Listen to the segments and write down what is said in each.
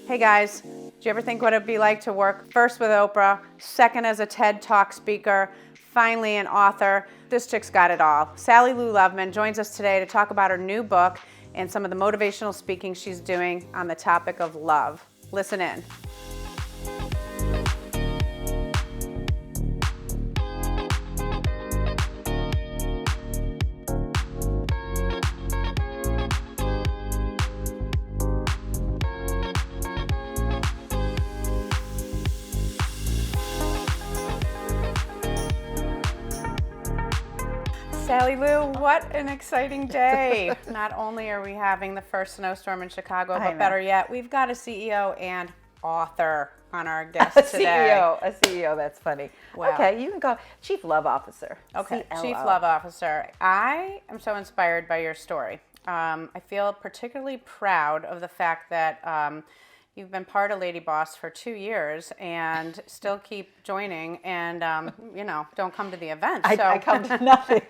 Hey guys, do you ever think what it'd be like to work first with Oprah, second as a TED Talk speaker, finally an author? This chick's got it all. Sally Lou Loveman joins us today to talk about her new book and some of the motivational speaking she's doing on the topic of love. Listen in. Sally Lou, what an exciting day. Not only are we having the first snowstorm in Chicago, but better yet, we've got a CEO and author on our guest today. A CEO, that's funny. Wow. Okay, you can call Chief Love Officer. Okay, CLO. Chief Love Officer. I am so inspired by your story. I feel particularly proud of the fact that you've been part of Lady Boss for 2 years and still keep joining and, don't come to the events. I come to nothing.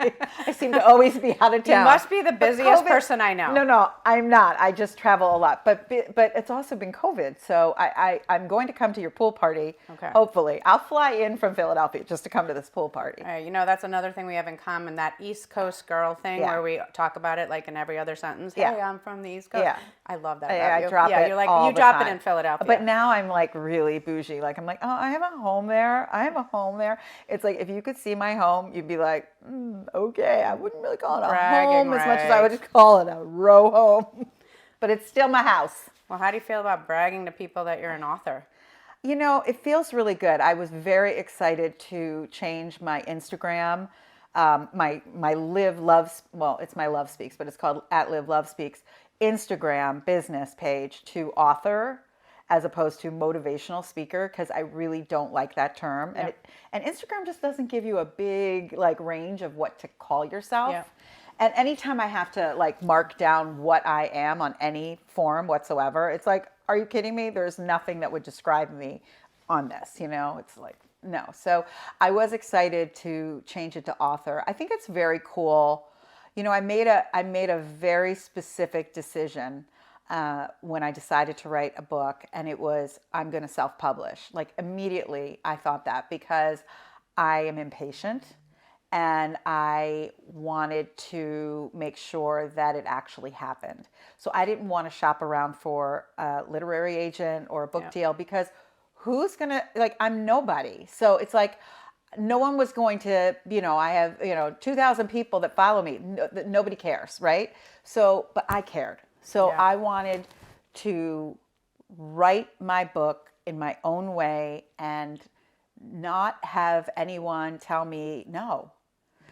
I seem to always be out of town. You must be the busiest person I know. No, I'm not. I just travel a lot. But it's also been COVID. So I'm going to come to your pool party, hopefully. I'll fly in from Philadelphia just to come to this pool party. That's another thing we have in common, that East Coast girl thing where we talk about it like in every other sentence. Hey, I'm from the East Coast. Yeah. I love that about you. Drop it you're like, all you drop time. It in Philadelphia. But now I'm like really bougie. Like I'm like, oh, I have a home there. It's like if you could see my home, you'd be like, okay. I wouldn't really call it a home as much as I would just call it a row home. But it's still my house. Well, how do you feel about bragging to people that you're an author? It feels really good. I was very excited to change my Instagram, my Live Love, well, it's my Love Speaks, but it's called @Live Love Speaks Instagram business page to author as opposed to motivational speaker, because I really don't like that term. Yep. And Instagram just doesn't give you a big range of what to call yourself. Yep. And anytime I have to mark down what I am on any form whatsoever, it's like, are you kidding me? There's nothing that would describe me on this, It's like, no. So I was excited to change it to author. I think it's very cool. I made a very specific decision when I decided to write a book, and it was, I'm going to self-publish. Immediately I thought that, because I am impatient and I wanted to make sure that it actually happened. So I didn't want to shop around for a literary agent or a book deal, because who's going to, I'm nobody. So it's like, no one was going to, I have, 2,000 people that follow me. Nobody cares, right? So, but I cared. So I wanted to write my book in my own way and not have anyone tell me no.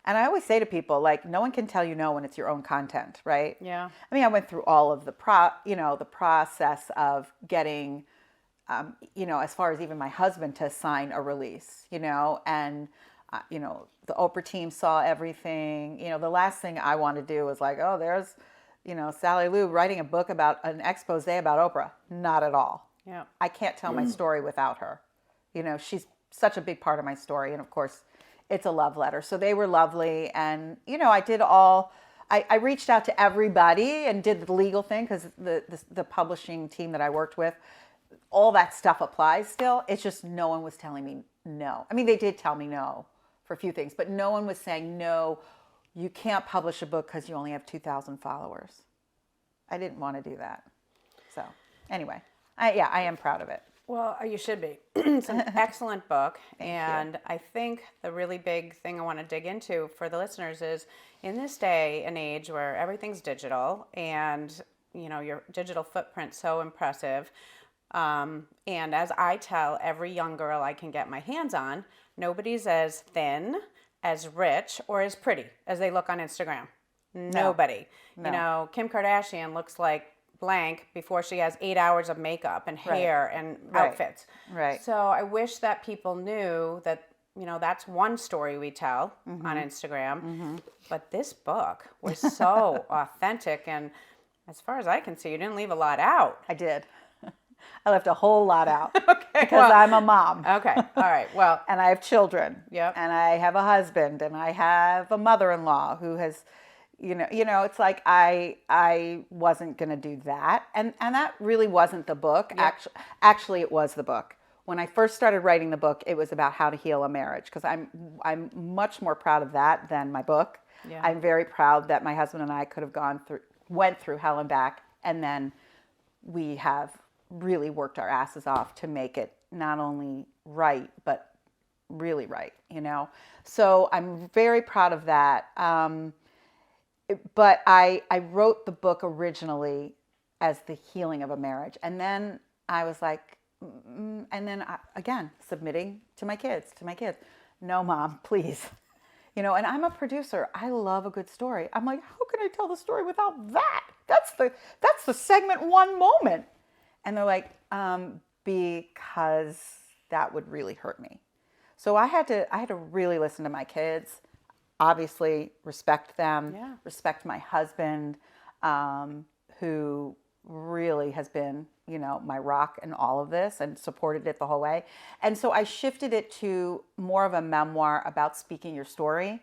And I always say to people, no one can tell you no when it's your own content, right? Yeah. I mean, I went through all of the process of getting, as far as even my husband to sign a release, and, the Oprah team saw everything. The last thing I want to do is there's, Sally Lou writing a book about an expose about Oprah. Not at all. Yeah. I can't tell my story without her. She's such a big part of my story. And of course, it's a love letter. So they were lovely. And, I did I reached out to everybody and did the legal thing, because the publishing team that I worked with, all that stuff applies still. It's just no one was telling me no. I mean, they did tell me no for a few things, but no one was saying, no, you can't publish a book because you only have 2,000 followers. I didn't want to do that. So anyway, I am proud of it. Well, you should be. It's an excellent book. And I think the really big thing I want to dig into for the listeners is, in this day and age where everything's digital and, your digital footprint's so impressive, and as I tell every young girl I can get my hands on, nobody's as thin, as rich, or as pretty as they look on Instagram. Nobody. No. Kim Kardashian looks like blank before she has 8 hours of makeup and hair and outfits. Right. So I wish that people knew that, that's one story we tell on Instagram. Mm-hmm. But this book was so authentic. And as far as I can see, you didn't leave a lot out. I did. I left a whole lot out because I'm a mom. Okay. All right. Well, and I have children. Yep. And I have a husband, and I have a mother-in-law who has, it's like I wasn't going to do that. And that really wasn't the book. Yeah. Actually, it was the book. When I first started writing the book, it was about how to heal a marriage, because I'm much more proud of that than my book. Yeah. I'm very proud that my husband and I went through hell and back, and then we have really worked our asses off to make it not only right, but really right, So I'm very proud of that. But I wrote the book originally as the healing of a marriage. And then I was like, again, submitting to my kids. No, Mom, please. And I'm a producer. I love a good story. I'm like, how can I tell the story without that? That's the segment one moment. And they're like, because that would really hurt me. So I had to really listen to my kids, obviously respect them, respect my husband, who really has been, my rock in all of this and supported it the whole way. And so I shifted it to more of a memoir about speaking your story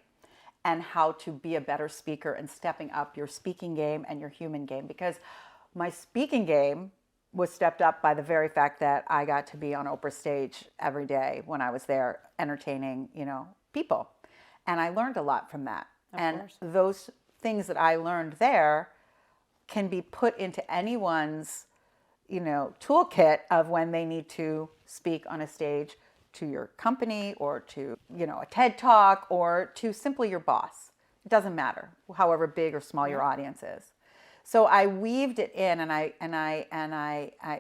and how to be a better speaker and stepping up your speaking game and your human game, because my speaking game was stepped up by the very fact that I got to be on Oprah's stage every day when I was there entertaining, people. And I learned a lot from that. Of course. Those things that I learned there can be put into anyone's, toolkit of when they need to speak on a stage to your company or to, a TED Talk or to simply your boss. It doesn't matter, however big or small your audience is. So I weaved it in, and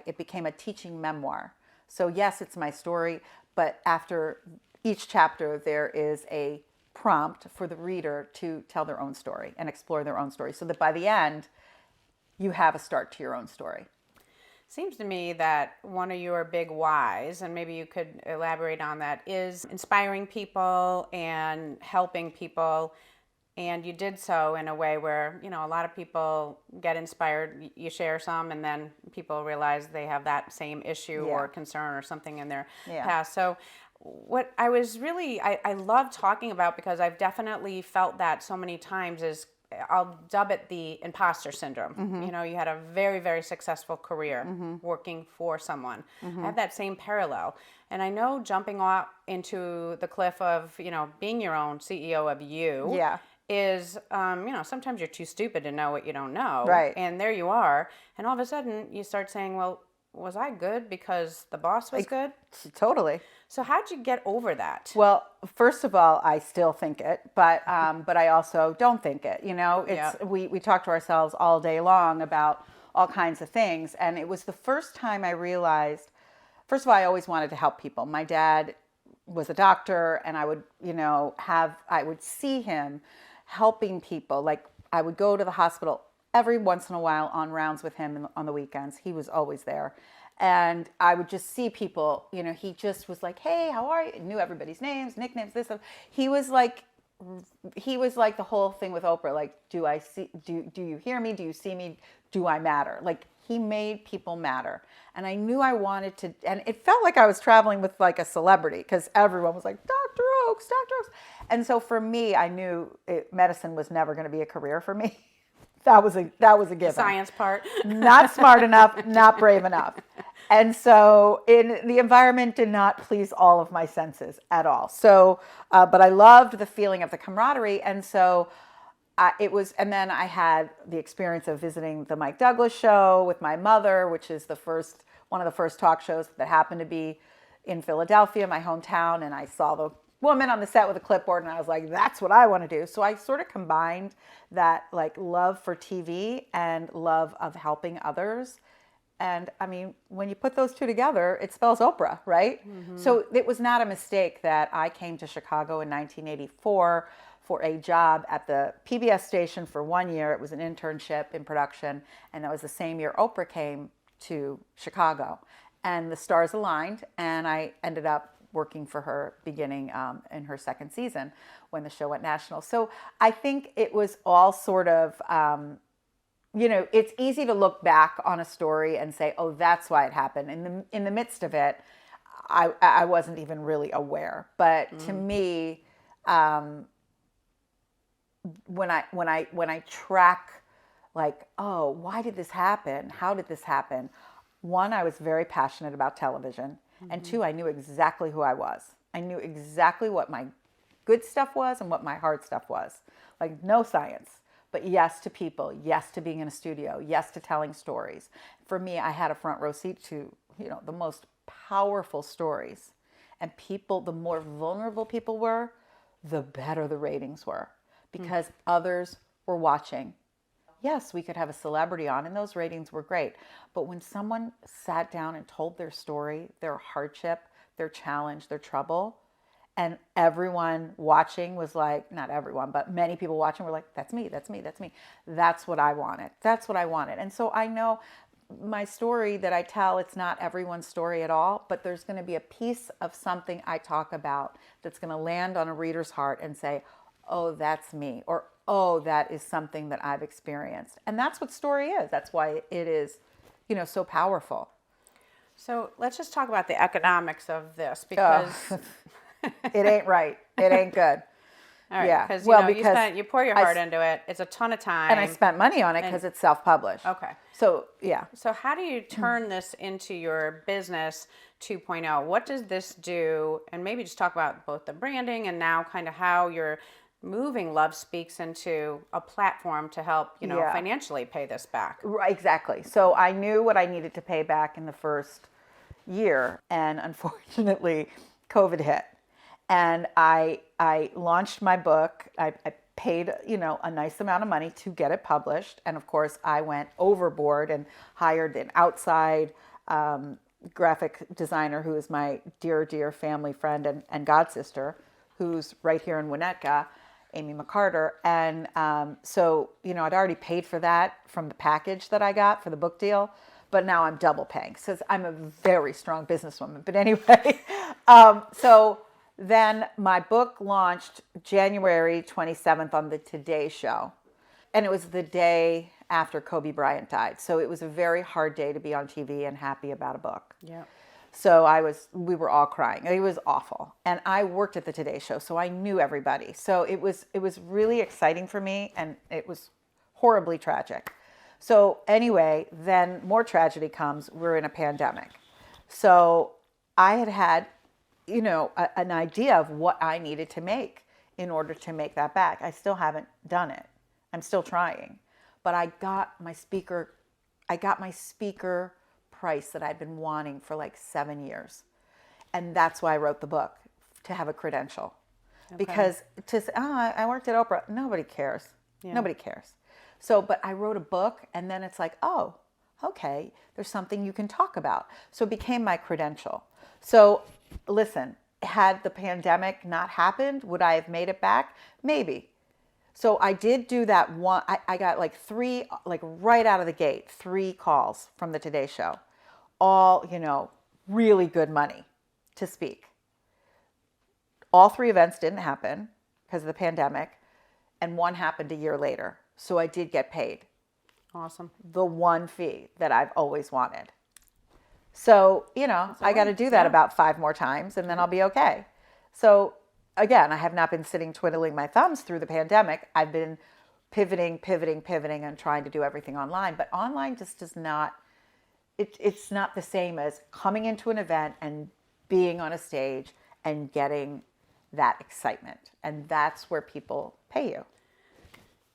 it became a teaching memoir. So yes, it's my story, but after each chapter, there is a prompt for the reader to tell their own story and explore their own story, so that by the end, you have a start to your own story. Seems to me that one of your big whys, and maybe you could elaborate on that, is inspiring people and helping people. And you did so in a way where, a lot of people get inspired. You share some, and then people realize they have that same issue or concern or something in their past. So what I was really, I love talking about, because I've definitely felt that so many times, is I'll dub it the imposter syndrome. Mm-hmm. You had a very, very successful career working for someone. I have that same parallel. And I know jumping off into the cliff of, being your own CEO of you is, sometimes you're too stupid to know what you don't know. Right. And there you are. And all of a sudden you start saying, well, was I good because the boss was good? Totally. So how'd you get over that? Well, first of all, I still think it, but I also don't think it. We talk to ourselves all day long about all kinds of things, and it was the first time I realized. First of all, I always wanted to help people. My dad was a doctor, and I would, I would see him helping people. Like, I would go to the hospital every once in a while on rounds with him on the weekends. He was always there. And I would just see people, he just was like, hey, how are you? Knew everybody's names, nicknames, this. He was like the whole thing with Oprah. Like, do you hear me? Do you see me? Do I matter? Like, he made people matter. And I knew I wanted to, and it felt like I was traveling with like a celebrity, because everyone was like, Dr. Oaks, Dr. Oaks. And so for me, I knew medicine was never going to be a career for me. That was a given. The science part. Not smart enough, not brave enough. And so the environment did not please all of my senses at all. So, but I loved the feeling of the camaraderie. And so and then I had the experience of visiting the Mike Douglas show with my mother, which is one of the first talk shows that happened to be in Philadelphia, my hometown. And I saw the woman on the set with a clipboard, and I was like, that's what I want to do. So I sort of combined that like love for TV and love of helping others. And I mean, when you put those two together, it spells Oprah, right? Mm-hmm. So it was not a mistake that I came to Chicago in 1984 for a job at the PBS station for 1 year. It was an internship in production. And that was the same year Oprah came to Chicago. And the stars aligned, and I ended up working for her beginning in her second season when the show went national. So I think it was all sort of, it's easy to look back on a story and say, oh, that's why it happened. In the midst of it, I wasn't even really aware. But to me, when I track, like, oh, why did this happen? How did this happen? One, I was very passionate about television, and two, I knew exactly who I was. I knew exactly what my good stuff was and what my hard stuff was. Like, no science, but yes to people, yes to being in a studio, yes to telling stories. For me, I had a front row seat to, the most powerful stories. And people, the more vulnerable people were, the better the ratings were, because others were watching. Yes, we could have a celebrity on, and those ratings were great. But when someone sat down and told their story, their hardship, their challenge, their trouble, and everyone watching was like, not everyone, but many people watching were like, that's me, that's me, that's me. That's what I wanted. That's what I wanted. And so I know my story that I tell, it's not everyone's story at all, but there's going to be a piece of something I talk about that's going to land on a reader's heart and say, oh, that's me, or oh, that is something that I've experienced. And that's what story is. That's why it is, so powerful. So let's just talk about the economics of this, because It ain't right. It ain't good. all right, Yeah. because Because you pour your heart into it. It's a ton of time, and I spent money on it because it's self-published. Okay. So yeah. So how do you turn this into your business 2.0? What does this do? And maybe just talk about both the branding and now kind of how you're moving Love Speaks into a platform to help, Yeah. financially pay this back. Right, exactly. So I knew what I needed to pay back in the first year, and unfortunately, COVID hit. And I launched my book. I paid a nice amount of money to get it published, and of course, I went overboard and hired an outside graphic designer who is my dear family friend and god sister, who's right here in Winnetka, Amy McCarter. And so, I'd already paid for that from the package that I got for the book deal, but now I'm double paying because I'm a very strong businesswoman. But anyway, so then my book launched January 27th on the Today Show. And it was the day after Kobe Bryant died. So it was a very hard day to be on TV and happy about a book. Yeah. So we were all crying. It was awful. And I worked at the Today Show, so I knew everybody. So it was really exciting for me, and it was horribly tragic. So anyway, then more tragedy comes. We're in a pandemic. So I had an idea of what I needed to make in order to make that back. I still haven't done it. I'm still trying. But I got my speaker price that I'd been wanting for like 7 years. And that's why I wrote the book, to have a credential. Okay. Because to say, I worked at Oprah, nobody cares. Yeah. Nobody cares. So, but I wrote a book, and then it's like, oh, okay, there's something you can talk about. So it became my credential. So listen, had the pandemic not happened, would I have made it back? Maybe. So I did do that one. I got like three, like right out of the gate, 3 calls from the Today Show. All, really good money to speak. All 3 events didn't happen because of the pandemic, and one happened a year later. So I did get paid. Awesome. The one fee that I've always wanted. So, I got to do that about 5 more times, and then I'll be okay. So again, I have not been sitting twiddling my thumbs through the pandemic. I've been pivoting, and trying to do everything online. But online just does not, it's not the same as coming into an event and being on a stage and getting that excitement. And that's where people pay you.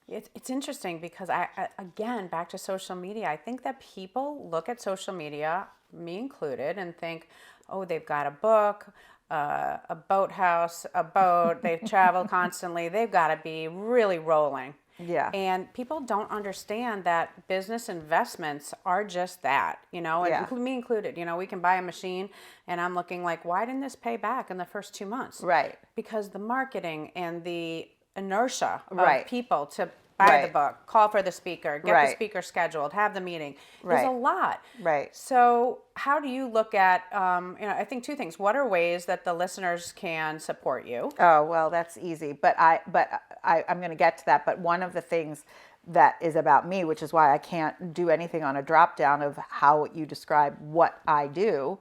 It's interesting because again, back to social media, I think that people look at social media, me included, and think, oh, they've got a book, a boathouse, a boat, they've traveled constantly, they've got to be really rolling. Yeah. And people don't understand that business investments are just that, and me included. We can buy a machine, and I'm looking like, why didn't this pay back in the first 2 months? Right. Because the marketing and the inertia of Right. people to buy the book, call for the speaker, get the speaker scheduled, have the meeting is a lot. Right. So how do you look at, I think 2 things. What are ways that the listeners can support you? Oh, well, that's easy. But I'm going to get to that. But one of the things that is about me, which is why I can't do anything on a drop down of how you describe what I do,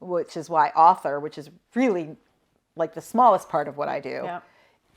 which is why author, which is really like the smallest part of what I do,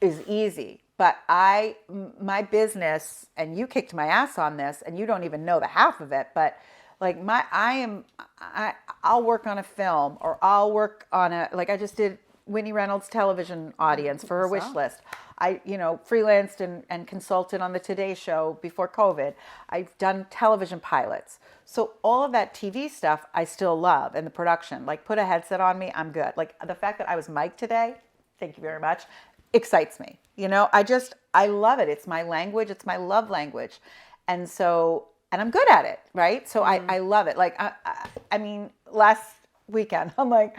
is easy. but my business, and you kicked my ass on this, and you don't even know the half of it, but like I'll work on a film, or I'll work on like I just did Whitney Reynolds' television audience for her wish list. I, freelanced and consulted on the Today Show before COVID. I've done television pilots. So all of that TV stuff I still love, and the production. Like, put a headset on me, I'm good. Like, the fact that I was mic'd today, thank you very much, excites me. I love it. It's my language. It's my love language. And I'm good at it, right? So I love it. Like, I mean, last weekend, I'm like,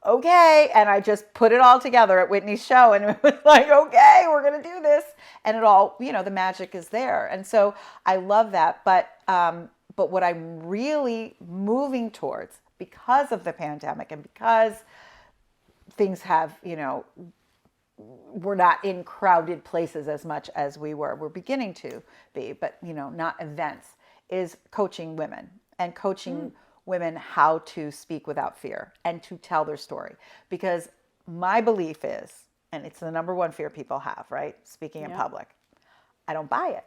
okay. And I just put it all together at Whitney's show, and it was like, okay, we're going to do this. And it all, the magic is there. And so I love that. But what I'm really moving towards, because of the pandemic, and because things have, we're not in crowded places as much as we were. We're beginning to be, but, not events, is coaching women, and coaching women how to speak without fear and to tell their story. Because my belief is, and it's the number one fear people have, right? Speaking in public. I don't buy it.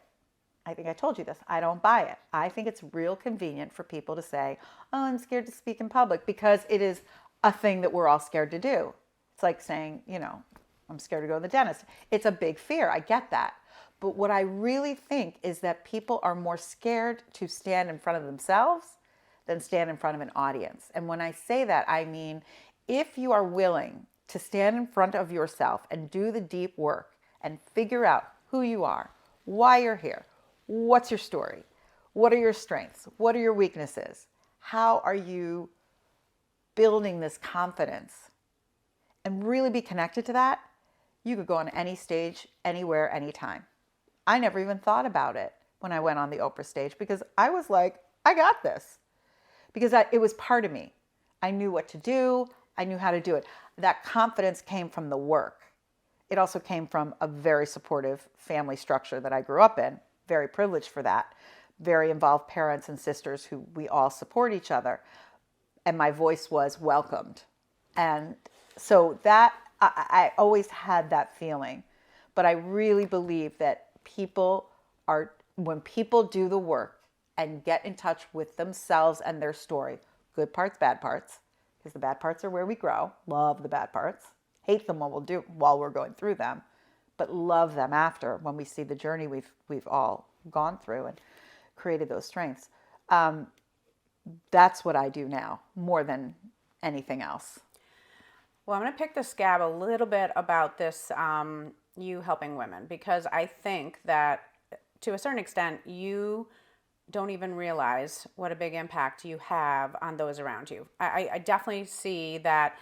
I think I told you this. I don't buy it. I think it's real convenient for people to say, oh, I'm scared to speak in public, because it is a thing that we're all scared to do. It's like saying, I'm scared to go to the dentist. It's a big fear. I get that. But what I really think is that people are more scared to stand in front of themselves than stand in front of an audience. And when I say that, I mean, if you are willing to stand in front of yourself and do the deep work and figure out who you are, why you're here, what's your story, what are your strengths, what are your weaknesses, how are you building this confidence, and really be connected to that, you could go on any stage, anywhere, anytime. I never even thought about it when I went on the Oprah stage, because I was like, I got this. Because it was part of me. I knew what to do. I knew how to do it. That confidence came from the work. It also came from a very supportive family structure that I grew up in. Very privileged for that. Very involved parents and sisters who we all support each other. And my voice was welcomed. And so that, I always had that feeling. But I really believe that when people do the work and get in touch with themselves and their story, good parts, bad parts, because the bad parts are where we grow. Love the bad parts. Hate them while we're going through them, but love them after, when we see the journey we've all gone through and created those strengths. That's what I do now more than anything else. Well, I'm going to pick the scab a little bit about this, you helping women, because I think that to a certain extent, you don't even realize what a big impact you have on those around you. I definitely see that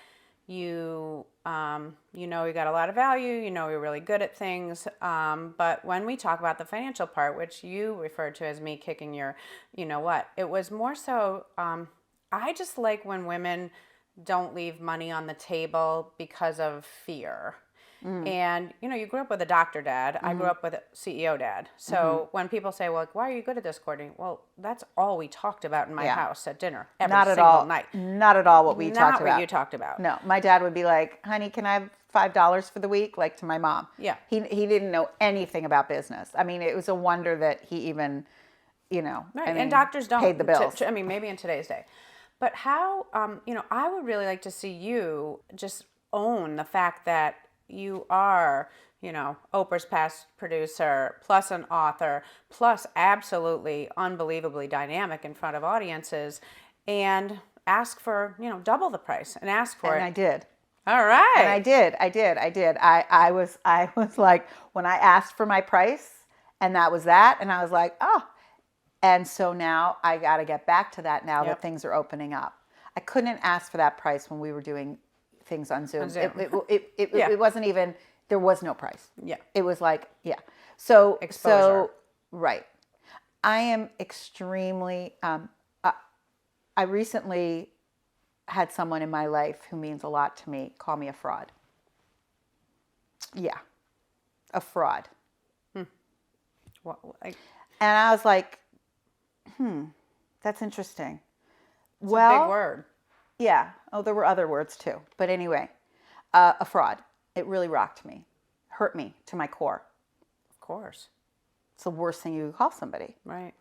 you got a lot of value, you're really good at things. But when we talk about the financial part, which you referred to as me kicking your, it was more so, I just like when women don't leave money on the table because of fear. And, you grew up with a doctor dad. I grew up with a CEO dad. So when people say, well, why are you good at this, Courtney? Well, that's all we talked about in my house at dinner every single night. Not at all what we talked about. Not what you talked about. No, my dad would be like, honey, can I have $5 for the week? Like, to my mom. Yeah. He didn't know anything about business. I mean, it was a wonder that he even, Right. And doctors don't. Paid the bills. Maybe in today's day. But how, I would really like to see you just own the fact that you are, Oprah's past producer, plus an author, plus absolutely unbelievably dynamic in front of audiences, and ask for, double the price, and ask for it. And I did. All right. And I did. I was like, when I asked for my price, and that was that, and I was like, oh. And so now I got to get back to that now that things are opening up. I couldn't ask for that price when we were doing things on Zoom. It wasn't even, there was no price. Yeah. It was like, So, exposure. Right. I am extremely, I recently had someone in my life who means a lot to me call me a fraud. Yeah. A fraud. What, and I was like, that's interesting. It's a big word. Yeah. Oh, there were other words too. But anyway, a fraud. It really rocked me, hurt me to my core. course. It's the worst thing you could call somebody. Right.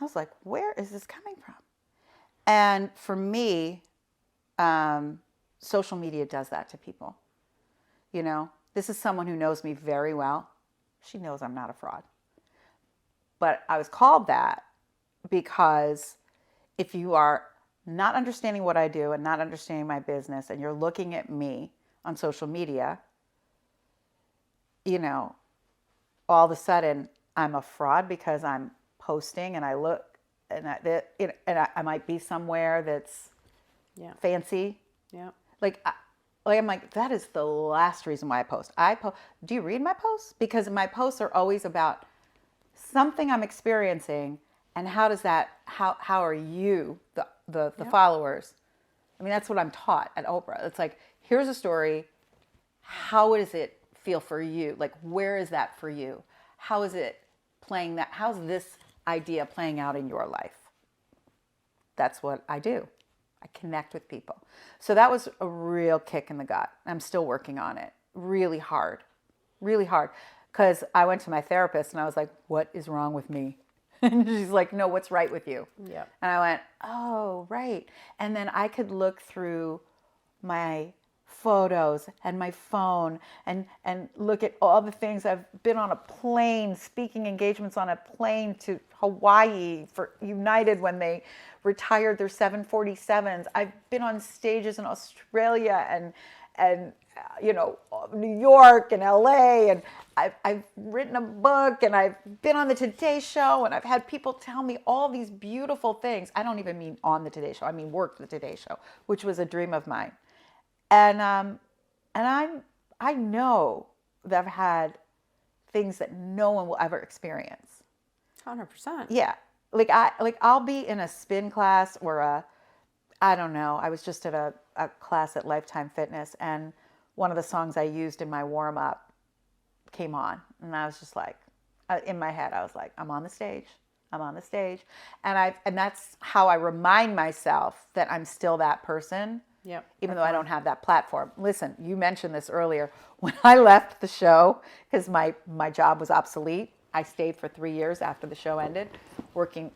I was like, where is this coming from? And for me, social media does that to people. You know, this is someone who knows me very well. She knows I'm not a fraud. But I was called that because if you are not understanding what I do and not understanding my business and you're looking at me on social media, you know, all of a sudden I'm a fraud because I'm posting and I look and I might be somewhere that's fancy. Yeah. Like I'm like, that is the last reason why I post. Do you read my posts? Because my posts are always about something I'm experiencing, and how are you, the followers? I mean, that's what I'm taught at Oprah. It's like, here's a story. How does it feel for you? Like, where is that for you? How is it playing that? How's this idea playing out in your life? That's what I do. I connect with people. So that was a real kick in the gut. I'm still working on it. Really hard. Really hard. Because I went to my therapist and I was like, what is wrong with me? And she's like, no, what's right with you? Yeah. And I went, oh, right. And then I could look through my photos and my phone and look at all the things. I've been on a plane, speaking engagements on a plane to Hawaii for United when they retired their 747s. I've been on stages in Australia and you know, New York and LA, and I've written a book, and I've been on the Today Show, and I've had people tell me all these beautiful things. I don't even mean on the Today Show. I mean worked the Today Show, which was a dream of mine. And I know that I've had things that no one will ever experience. 100%. Yeah. I'll be in a spin class or I don't know. I was just at a class at Lifetime Fitness, and one of the songs I used in my warm up came on, and I was just like, in my head, I was like, I'm on the stage. I'm on the stage. And that's how I remind myself that I'm still that person. Yep. Even though I don't have that platform. Listen, you mentioned this earlier. When I left the show, because my job was obsolete, I stayed for 3 years after the show ended, working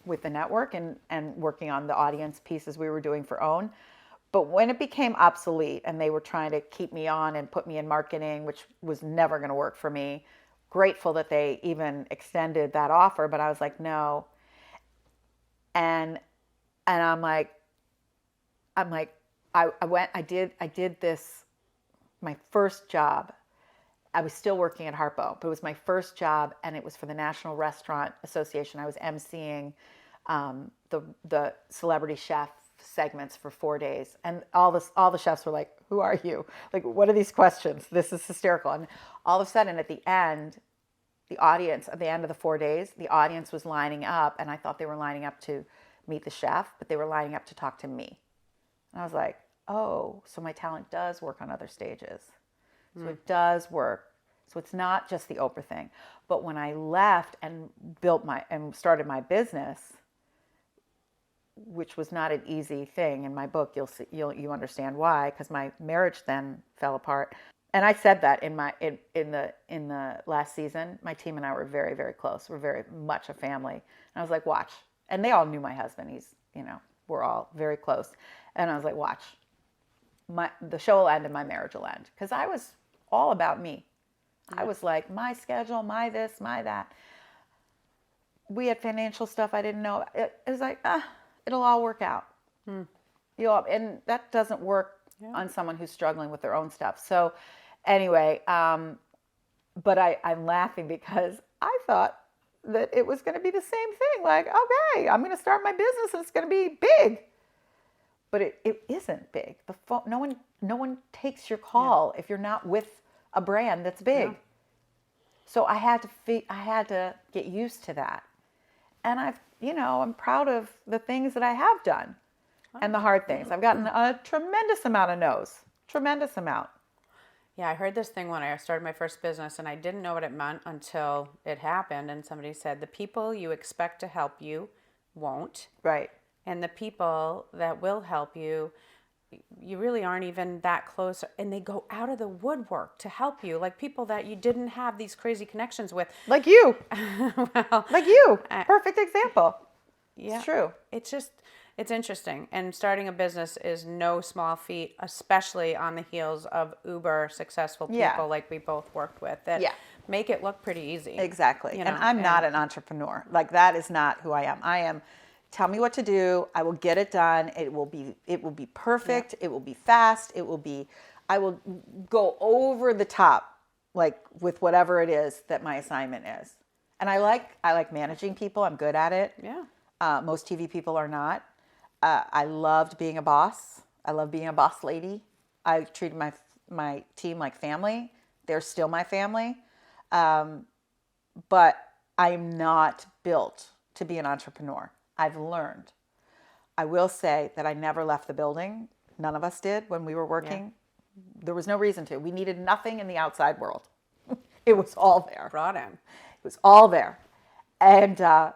with the network and working on the audience pieces we were doing for OWN. But when it became obsolete and they were trying to keep me on and put me in marketing, which was never going to work for me, grateful that they even extended that offer, but I was like, no. And I'm like, I did this, my first job. I was still working at Harpo, but it was my first job, and it was for the National Restaurant Association. I was emceeing the celebrity chef segments for 4 days, and all the chefs were like, "Who are you? Like, what are these questions? This is hysterical." And all of a sudden, at the end, the audience, at the end of the 4 days, the audience was lining up, and I thought they were lining up to meet the chef, but they were lining up to talk to me. And I was like, oh, so my talent does work on other stages. So it does work. So it's not just the Oprah thing. But when I left and started my business, which was not an easy thing, in my book you understand why, because my marriage then fell apart. And I said that in the last season, my team and I were very, very close. We're very much a family. And I was like, watch. And they all knew my husband. He's, we're all very close. And I was like, watch. The show will end and my marriage will end. Because I was all about me. I was like, my schedule, my this, my that. We had financial stuff I didn't know. It was like, it'll all work out. And that doesn't work on someone who's struggling with their own stuff. So anyway, but I'm laughing because I thought that it was going to be the same thing. Like, okay, I'm going to start my business and it's going to be big. But it isn't big. The phone, no one takes your call if you're not with a brand that's big. Yeah. So I had to get used to that. And I'm proud of the things that I have done and the hard things. I've gotten a tremendous amount of no's. Tremendous amount. Yeah, I heard this thing when I started my first business, and I didn't know what it meant until it happened. And somebody said, the people you expect to help you won't. Right. And the people that will help you you really aren't even that close, and they go out of the woodwork to help you, like people that you didn't have these crazy connections with. Like you. Well, Like you. Perfect example. yeah, It's true. it's interesting. And starting a business is no small feat, especially on the heels of uber successful people Yeah. like we both worked with that Yeah. make it look pretty easy. Exactly. You And know, I'm not an entrepreneur. Like that is not who I am. I am tell me what to do, I will get it done. It will be perfect. It will be fast. I will go over the top like with whatever it is that my assignment is. And I like managing people. I'm good at it. Yeah. Most TV people are not. I loved being a boss. I love being a boss lady. I treated my team like family. They're still my family. But I'm not built to be an entrepreneur. I've learned. I will say that I never left the building. None of us did when we were working. There was no reason to. We needed nothing in the outside world. It was all there. Brought in. It was all there. And I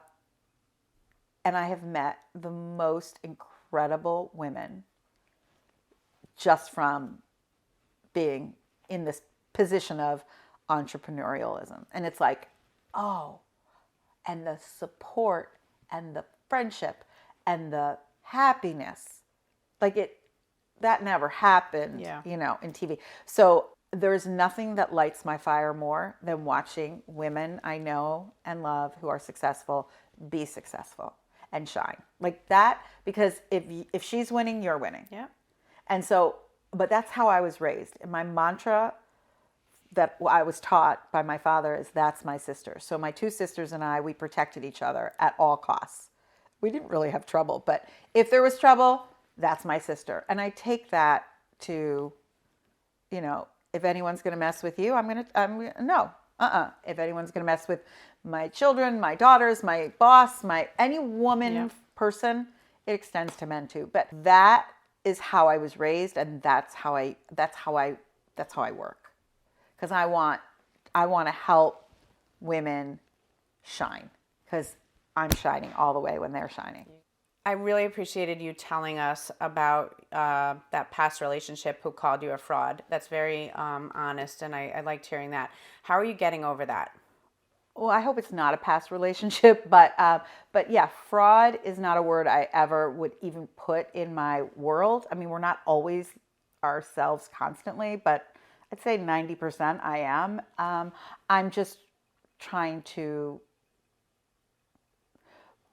have met the most incredible women just from being in this position of entrepreneurialism. And it's like, oh, and the support and the friendship and the happiness, like that never happened, in TV. So there's nothing that lights my fire more than watching women I know and love who are successful be successful and shine like that, because if she's winning, you're winning. Yeah. And so, but that's how I was raised. And my mantra that I was taught by my father is, that's my sister. So my two sisters and I, we protected each other at all costs. We didn't really have trouble, but if there was trouble, that's my sister. And I take that to, if anyone's going to mess with you, no. If anyone's going to mess with my children, my daughters, my boss, any woman, person, it extends to men too. But that is how I was raised, and that's how I work. Because I want to help women shine, because I'm shining all the way when they're shining. I really appreciated you telling us about that past relationship who called you a fraud. That's very honest, and I liked hearing that. How are you getting over that? Well, I hope it's not a past relationship, but yeah, fraud is not a word I ever would even put in my world. I mean, we're not always ourselves constantly, but I'd say 90% I am. I'm just trying to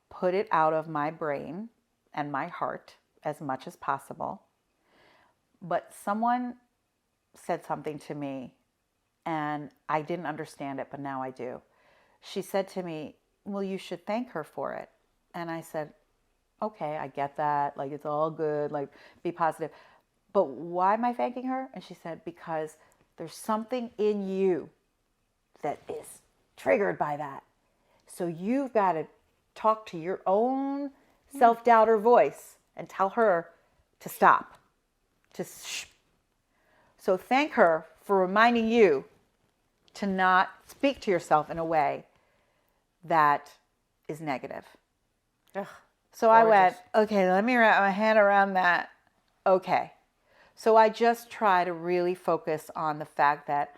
put it out of my brain and my heart as much as possible. But someone said something to me, and I didn't understand it, but now I do. She said to me, well, you should thank her for it. And I said, okay, I get that. Like, it's all good. Like, be positive. But why am I thanking her? And she said, because there's something in you that is triggered by that. So you've got to talk to your own self-doubter voice and tell her to stop, to shh. So thank her for reminding you to not speak to yourself in a way that is negative. Ugh, so gorgeous. I went, okay, let me wrap my head around that. Okay. So I just try to really focus on the fact that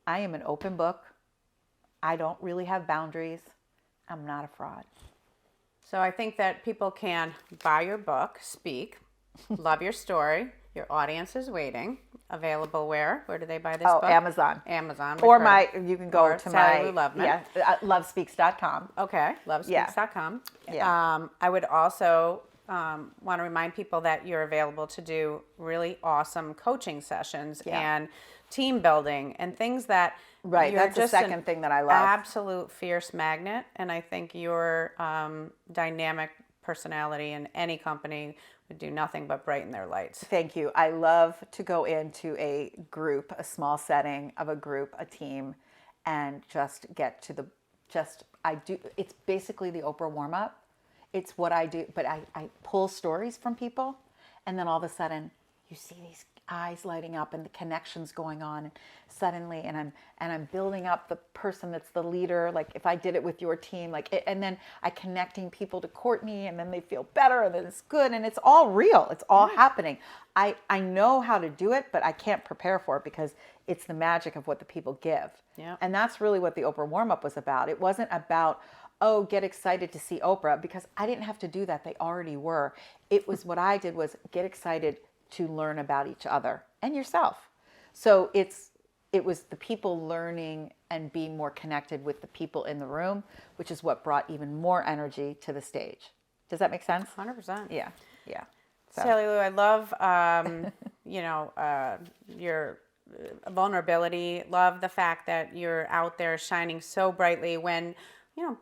I am an open book. I don't really have boundaries. I'm not a fraud. So I think that people can buy your book, Speak, love your story. Your audience is waiting. Available where? Where do they buy this book? Amazon. Amazon. Or you can go to Sally my Lou Loveman. lovespeaks.com. Okay, lovespeaks.com. Yeah. I would also want to remind people that you're available to do really awesome coaching sessions and team building and things that Right, you're that's just the second thing that I love. Absolute fierce magnet, and I think your dynamic personality in any company would do nothing but brighten their lights. Thank you. I love to go into a group, a small setting of a group, a team, and just get to it's basically the Oprah warm-up. It's what I do, but I pull stories from people, and then all of a sudden, you see these eyes lighting up and the connections going on, and suddenly, and I'm building up the person that's the leader. Like if I did it with your team, and then I connecting people to Courtney, and then they feel better, and then it's good, and it's all real. It's all happening. I know how to do it, but I can't prepare for it because it's the magic of what the people give. Yeah. And that's really what the Oprah warm-up was about. It wasn't about, oh, get excited to see Oprah, because I didn't have to do that. They already were. It was what I did was get excited to learn about each other and yourself. So it was the people learning and being more connected with the people in the room, which is what brought even more energy to the stage. Does that make sense? 100%. Yeah. So. Sally Lou, I love, your vulnerability. Love the fact that you're out there shining so brightly when,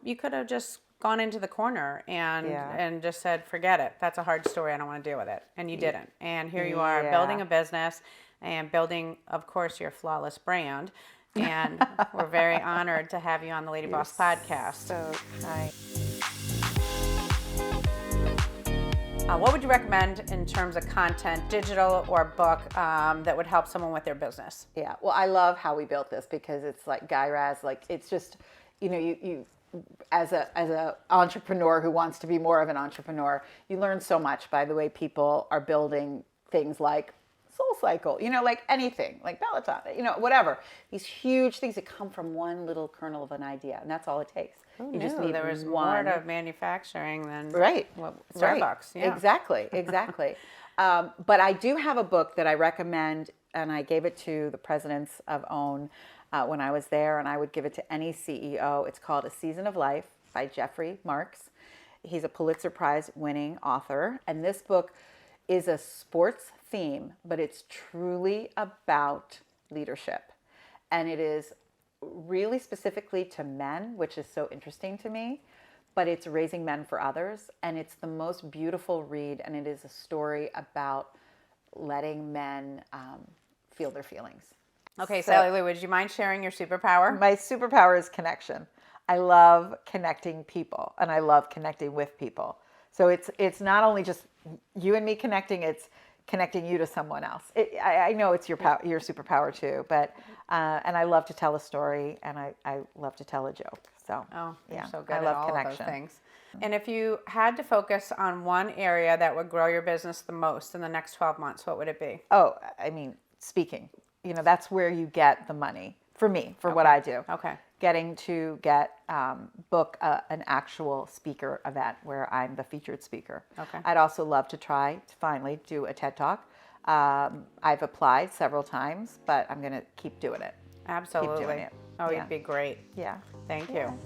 you could have just gone into the corner and just said, forget it. That's a hard story. I don't want to deal with it. And you didn't. And here you are building a business and building, of course, your flawless brand. And we're very honored to have you on the Lady Boss podcast. So kind. What would you recommend in terms of content, digital or book, that would help someone with their business? Yeah. Well, I love how we built this because it's like Guy Raz, like it's just, you as a entrepreneur who wants to be more of an entrepreneur, you learn so much by the way people are building things like SoulCycle, like anything, like Peloton, whatever. These huge things that come from one little kernel of an idea, and that's all it takes. You just need there was more to manufacturing than Starbucks. Right. Yeah. Exactly. But I do have a book that I recommend, and I gave it to the presidents of OWN when I was there, and I would give it to any CEO. It's called A Season of Life by Jeffrey Marks. He's a Pulitzer Prize winning author, and this book is a sports theme, but it's truly about leadership. And it is really specifically to men, which is so interesting to me, but it's raising men for others. And it's the most beautiful read. And it is a story about letting men feel their feelings. Okay, Sally Lou, would you mind sharing your superpower? My superpower is connection. I love connecting people, and I love connecting with people. So it's not only just you and me connecting, it's connecting you to someone else. I know it's your superpower too, but and I love to tell a story, and I love to tell a joke. So you're so good I at love all connection. of those things. And if you had to focus on one area that would grow your business the most in the next 12 months, what would it be? Oh, I mean, speaking. That's where you get the money for me, for what I do. Okay. Getting to book an actual speaker event where I'm the featured speaker. Okay. I'd also love to try to finally do a TED Talk. I've applied several times, but I'm going to keep doing it. Absolutely. Keep doing it. Oh, you'd be great. Yeah. Thank you.